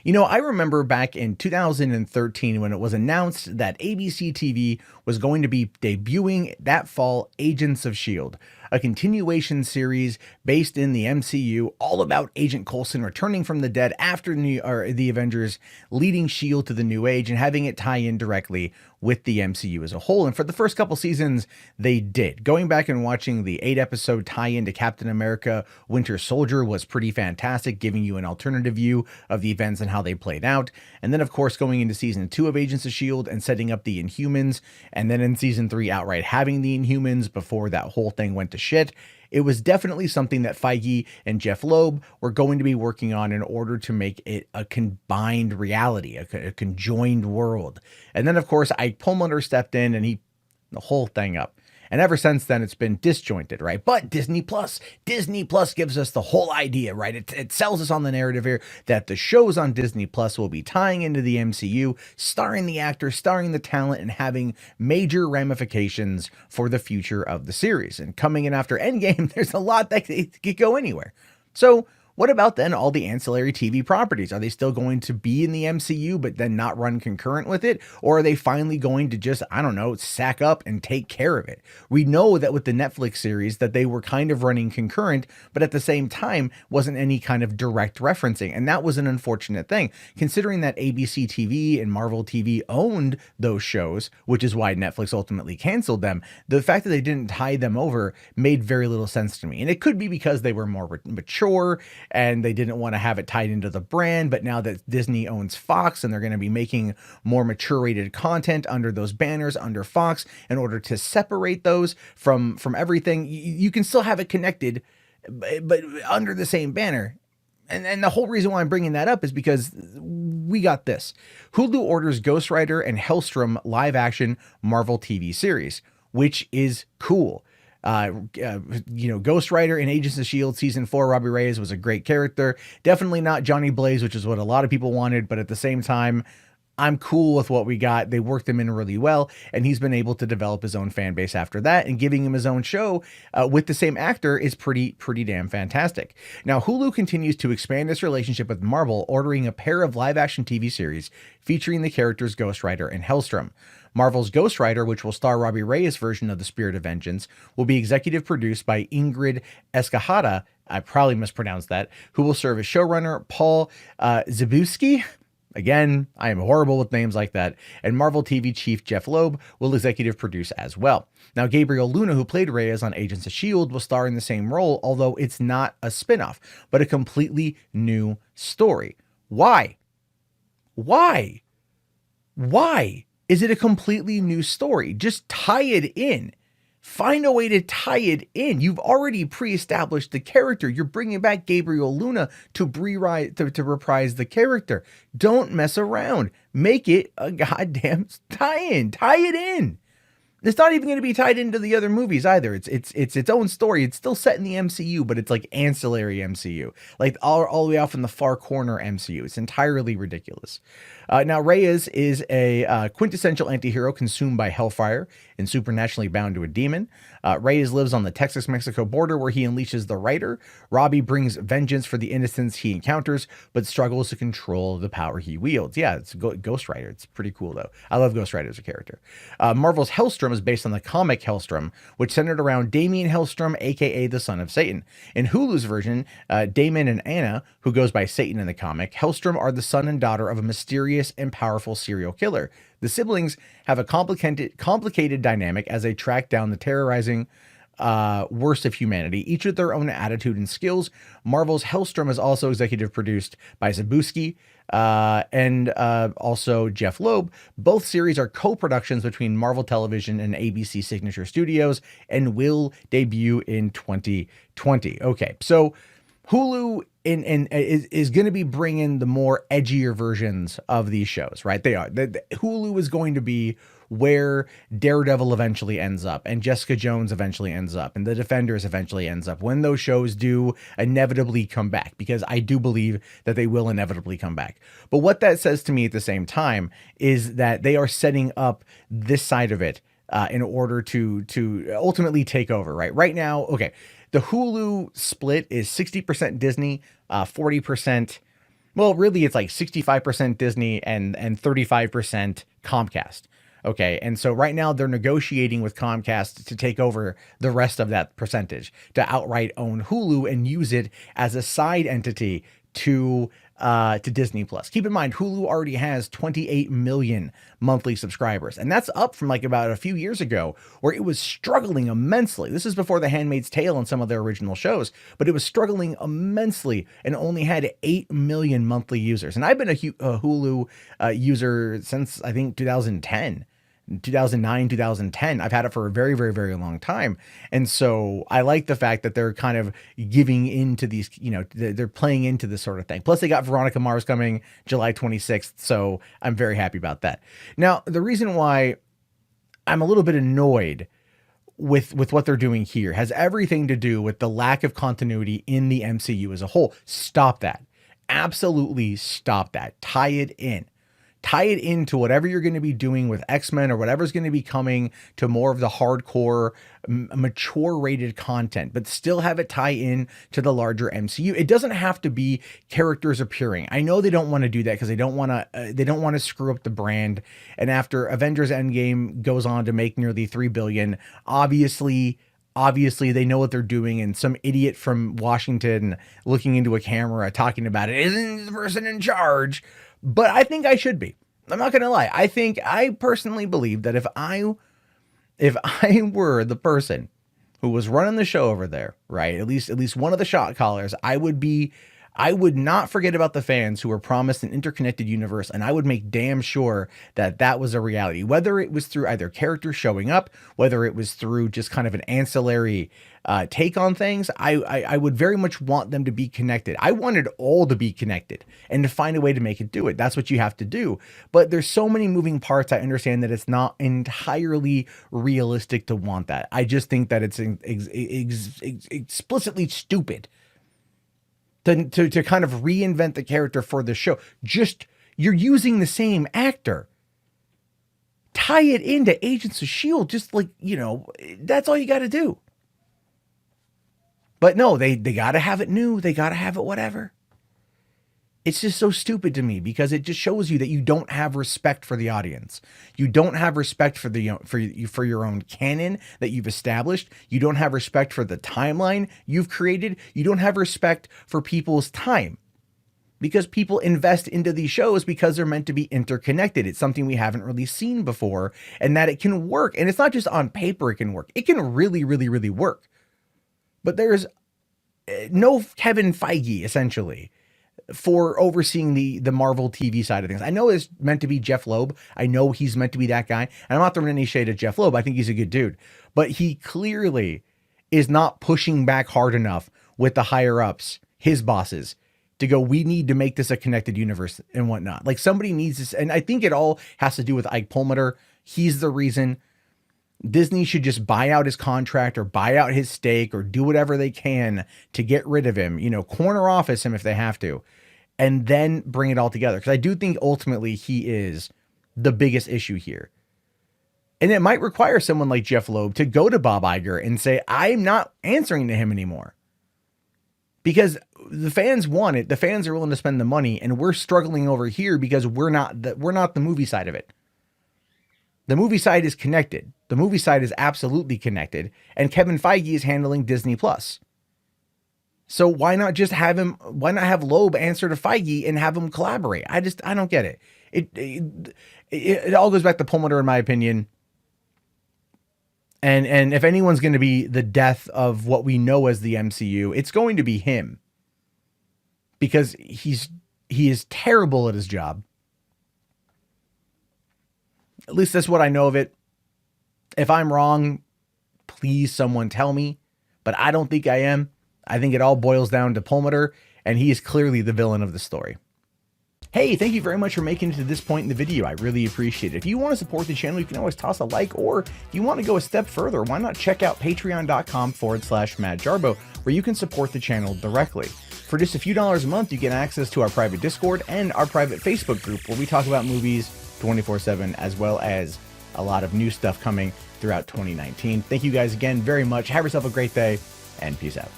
I remember back in 2013 when it was announced that ABC TV was going to be debuting that fall Agents of S.H.I.E.L.D., a continuation series based in the MCU, all about Agent Coulson returning from the dead after the Avengers, leading S.H.I.E.L.D. to the new age and having it tie in directly with the MCU as a whole. And for the first couple seasons, they did. Going back and watching the 8-episode tie-in to Captain America Winter Soldier was pretty fantastic, giving you an alternative view of the events and how they played out. And then, of course, going into season 2 of Agents of S.H.I.E.L.D. and setting up the Inhumans, and then in season 3 outright having the Inhumans before that whole thing went to shit. It was definitely something that Feige and Jeff Loeb were going to be working on in order to make it a combined reality, a conjoined world. And then, of course, Perlmutter stepped in and he the whole thing up. And ever since then, it's been disjointed, right? But Disney Plus gives us the whole idea, right? It sells us on the narrative here that the shows on Disney Plus will be tying into the MCU, starring the actors, starring the talent, and having major ramifications for the future of the series. And coming in after Endgame, there's a lot that could go anywhere. So what about then all the ancillary TV properties? Are they still going to be in the MCU but then not run concurrent with it? Or are they finally going to just, sack up and take care of it? We know that with the Netflix series that they were kind of running concurrent, but at the same time wasn't any kind of direct referencing. And that was an unfortunate thing, considering that ABC TV and Marvel TV owned those shows, which is why Netflix ultimately canceled them. The fact that they didn't tie them over made very little sense to me. And it could be because they were more mature and they didn't want to have it tied into the brand. But now that Disney owns Fox and they're going to be making more mature rated content under those banners under Fox in order to separate those from everything, you can still have it connected, but under the same banner. And the whole reason why I'm bringing that up is because we got this. Hulu orders Ghost Rider and Hellstrom live action Marvel TV series, which is cool. Ghost Rider in Agents of S.H.I.E.L.D. season 4, Robbie Reyes was a great character. Definitely not Johnny Blaze, which is what a lot of people wanted, but at the same time, I'm cool with what we got. They worked him in really well, and he's been able to develop his own fan base after that, and giving him his own show with the same actor is pretty damn fantastic. Now, Hulu continues to expand its relationship with Marvel, ordering a pair of live-action TV series featuring the characters Ghost Rider and Hellstrom. Marvel's Ghost Rider, which will star Robbie Reyes' version of the Spirit of Vengeance, will be executive produced by Ingrid Escajada, I probably mispronounced that, who will serve as showrunner. Paul Zbyszewski, again, I am horrible with names like that, and Marvel TV chief Jeff Loeb will executive produce as well. Now, Gabriel Luna, who played Reyes on Agents of S.H.I.E.L.D., will star in the same role, although it's not a spinoff, but a completely new story. Why? Why is it a completely new story? Just tie it in. Find a way to tie it in. You've already pre-established the character. You're bringing back Gabriel Luna to reprise the character. Don't mess around. Make it a goddamn tie-in. Tie it in. It's not even going to be tied into the other movies either. It's its own story. It's still set in the MCU, but it's like ancillary MCU, like all the way off in the far corner MCU. It's entirely ridiculous. Now, Reyes is a quintessential antihero consumed by Hellfire and supernaturally bound to a demon. Reyes lives on the Texas-Mexico border where he unleashes the Rider. Robbie brings vengeance for the innocents he encounters, but struggles to control the power he wields. Yeah, it's Ghost Rider. It's pretty cool, though. I love Ghost Rider as a character. Marvel's Hellstrom is based on the comic Hellstrom, which centered around Damien Hellstrom, a.k.a. the son of Satan. In Hulu's version, Damon and Anna, who goes by Satan in the comic, Hellstrom are the son and daughter of a mysterious and powerful serial killer. The siblings have a complicated dynamic as they track down the terrorizing worst of humanity, each with their own attitude and skills. Marvel's Hellstrom is also executive produced by Zbyszewski and also Jeff Loeb. Both series are co-productions between Marvel Television and ABC Signature Studios and will debut in 2020. Okay, so Hulu is going to be bringing the more edgier versions of these shows, right? They are. Hulu is going to be where Daredevil eventually ends up, and Jessica Jones eventually ends up, and The Defenders eventually ends up, when those shows do inevitably come back, because I do believe that they will inevitably come back. But what that says to me at the same time is that they are setting up this side of it in order to ultimately take over, right? Right now, okay, the Hulu split is 60% Disney, 40% Well, really, it's like 65% Disney and 35% Comcast. Okay, and so right now they're negotiating with Comcast to take over the rest of that percentage, to outright own Hulu and use it as a side entity to Disney Plus. Keep in mind, Hulu already has 28 million monthly subscribers, and that's up from like about a few years ago where it was struggling immensely. This is before The Handmaid's Tale and some of their original shows, but it was struggling immensely and only had 8 million monthly users. And I've been a Hulu user since I think 2010. 2009, 2010. I've had it for a very, very, very long time. And so I like the fact that they're kind of giving into these, they're playing into this sort of thing. Plus they got Veronica Mars coming July 26th. So I'm very happy about that. Now, the reason why I'm a little bit annoyed with what they're doing here has everything to do with the lack of continuity in the MCU as a whole. Stop that. Absolutely stop that. Tie it in. Tie it into whatever you're going to be doing with X-Men or whatever's going to be coming to more of the hardcore, mature rated content, but still have it tie in to the larger MCU. It doesn't have to be characters appearing. I know they don't want to do that because they don't want to screw up the brand. And after Avengers Endgame goes on to make nearly $3 billion, obviously they know what they're doing, and some idiot from Washington looking into a camera talking about it isn't the person in charge. But I think I should be. I'm not going to lie. I personally believe that if I were the person who was running the show over there, right? At least one of the shot callers, I would not forget about the fans who were promised an interconnected universe, and I would make damn sure that that was a reality, whether it was through either characters showing up, whether it was through just kind of an ancillary take on things. I would very much want them to be connected. I wanted all to be connected and to find a way to make it do it. That's what you have to do. But there's so many moving parts. I understand that it's not entirely realistic to want that. I just think that it's explicitly stupid to kind of reinvent the character for the show. Just, you're using the same actor. Tie it into Agents of S.H.I.E.L.D. Just like, that's all you got to do. But no, they got to have it new. They got to have it whatever. It's just so stupid to me because it just shows you that you don't have respect for the audience. You don't have respect for for your own canon that you've established. You don't have respect for the timeline you've created. You don't have respect for people's time, because people invest into these shows because they're meant to be interconnected. It's something we haven't really seen before, and that it can work. And it's not just on paper it can work. It can really, really, really work. But there's no Kevin Feige, essentially, for overseeing the Marvel TV side of things. I know it's meant to be Jeff Loeb. I know he's meant to be that guy. And I'm not throwing any shade at Jeff Loeb. I think he's a good dude. But he clearly is not pushing back hard enough with the higher ups, his bosses, to go, we need to make this a connected universe and whatnot. Like, somebody needs this. And I think it all has to do with Ike Perlmutter. He's the reason. Disney should just buy out his contract or buy out his stake or do whatever they can to get rid of him, corner office him if they have to, and then bring it all together. Because I do think ultimately he is the biggest issue here. And it might require someone like Jeff Loeb to go to Bob Iger and say, I'm not answering to him anymore. Because the fans want it. The fans are willing to spend the money, and we're struggling over here because we're not the movie side of it. The movie side is connected. The movie side is absolutely connected. And Kevin Feige is handling Disney Plus. So why not just why not have Loeb answer to Feige and have them collaborate? I don't get it. It all goes back to Perlmutter, in my opinion. And if anyone's going to be the death of what we know as the MCU, it's going to be him. Because he is terrible at his job. At least that's what I know of it. If I'm wrong, please someone tell me. But I don't think I am. I think it all boils down to Perlmutter, and he is clearly the villain of the story. Hey, thank you very much for making it to this point in the video. I really appreciate it. If you want to support the channel, you can always toss a like, or if you want to go a step further, why not check out patreon.com/MattJarbo, where you can support the channel directly. For just a few dollars a month, you get access to our private Discord and our private Facebook group, where we talk about movies 24/7, as well as a lot of new stuff coming throughout 2019. Thank you guys again very much. Have yourself a great day, and peace out.